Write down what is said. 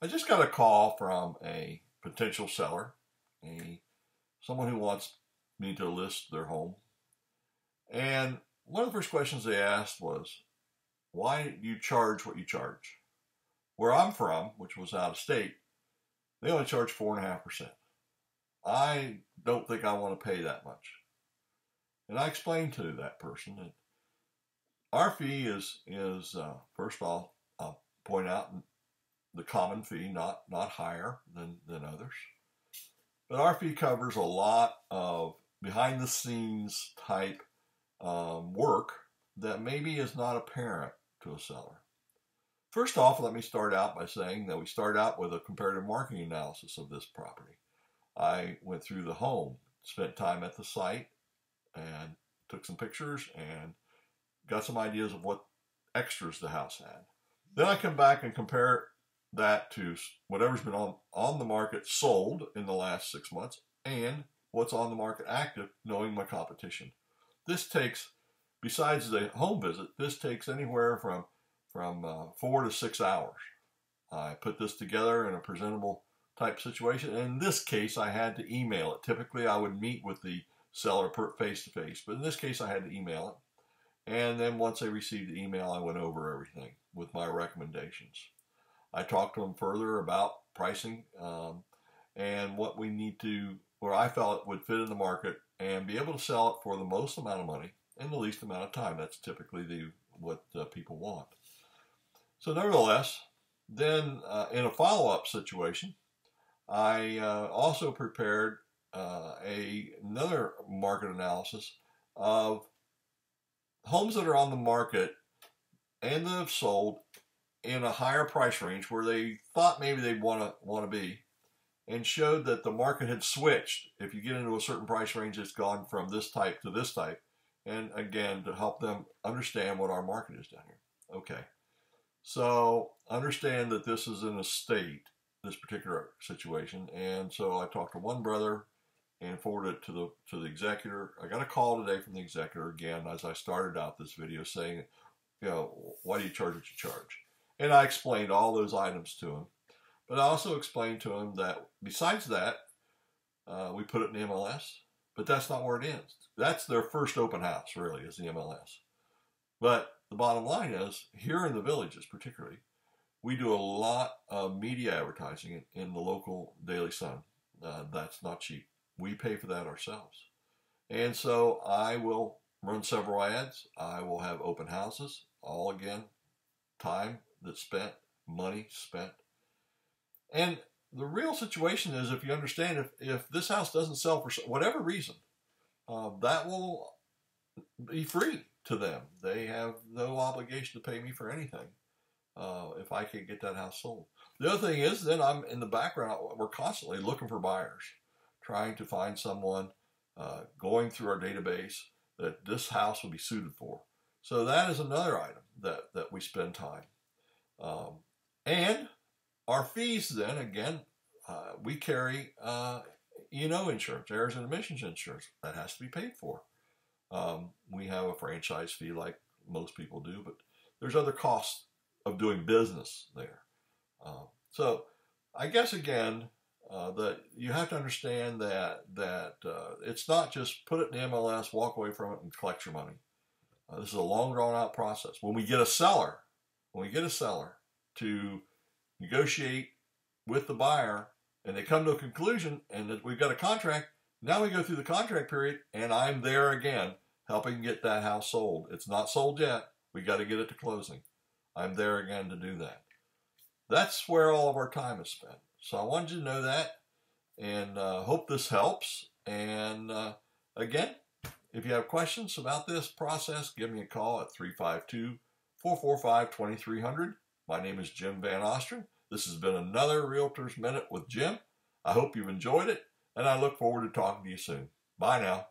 I just got a call from a potential seller, someone who wants me to list their home. And one of the first questions they asked was, why do you charge what you charge? Where I'm from, which was out of state, they only charge 4.5%. I don't think I want to pay that much. And I explained to that person that our fee is first of all, I'll point out the common fee, not higher than others. But our fee covers a lot of behind the scenes type work that maybe is not apparent to a seller. First off, let me start out by saying that we start out with a comparative marketing analysis of this property. I went through the home, spent time at the site, and took some pictures and got some ideas of what extras the house had. Then I come back and compare that to whatever's been on the market sold in the last 6 months and what's on the market active, knowing my competition. This takes, besides the home visit, this takes anywhere from 4 to 6 hours. I put this together in a presentable type situation. And in this case, I had to email it. Typically, I would meet with the seller face to face, but in this case, I had to email it. And then once I received the email, I went over everything with my recommendations. I talked to them further about pricing and what we need to, where I felt it would fit in the market and be able to sell it for the most amount of money in the least amount of time. That's typically what people want. So nevertheless, then in a follow-up situation, I also prepared another market analysis of homes that are on the market and that have sold in a higher price range where they thought maybe they'd want to be, and showed that the market had switched. If you get into a certain price range, it's gone from this type to this type. And again, to help them understand what our market is down here. Okay, so understand that this is an estate, this particular situation. And so I talked to one brother and forwarded it to the executor. I got a call today from the executor again as I started out this video saying, why do you charge what you charge? And I explained all those items to him. But I also explained to him that besides that, we put it in the MLS, but that's not where it ends. That's their first open house, really, is the MLS. But the bottom line is, here in the villages particularly, we do a lot of media advertising in the local Daily Sun. That's not cheap. We pay for that ourselves. And so I will run several ads. I will have open houses, all again, time that's spent, money spent. And the real situation is, if you understand, if this house doesn't sell for whatever reason, that will be free to them. They have no obligation to pay me for anything if I can get that house sold. The other thing is, then I'm in the background, we're constantly looking for buyers, trying to find someone, going through our database that this house will be suited for. So that is another item that we spend time. And our fees then, again, we carry insurance, errors and omissions insurance. That has to be paid for. We have a franchise fee like most people do, but there's other costs of doing business there. So I guess, again, that you have to understand that it's not just put it in the MLS, walk away from it, and collect your money. This is a long, drawn-out process. When we get a seller to negotiate with the buyer, and they come to a conclusion, and that we've got a contract, now we go through the contract period, and I'm there again, helping get that house sold. It's not sold yet. We got to get it to closing. I'm there again to do that. That's where all of our time is spent. So I wanted you to know that, and hope this helps. And again, if you have questions about this process, give me a call at 352-445-2300. My name is Jim Van Ostren. This has been another Realtor's Minute with Jim. I hope you've enjoyed it, and I look forward to talking to you soon. Bye now.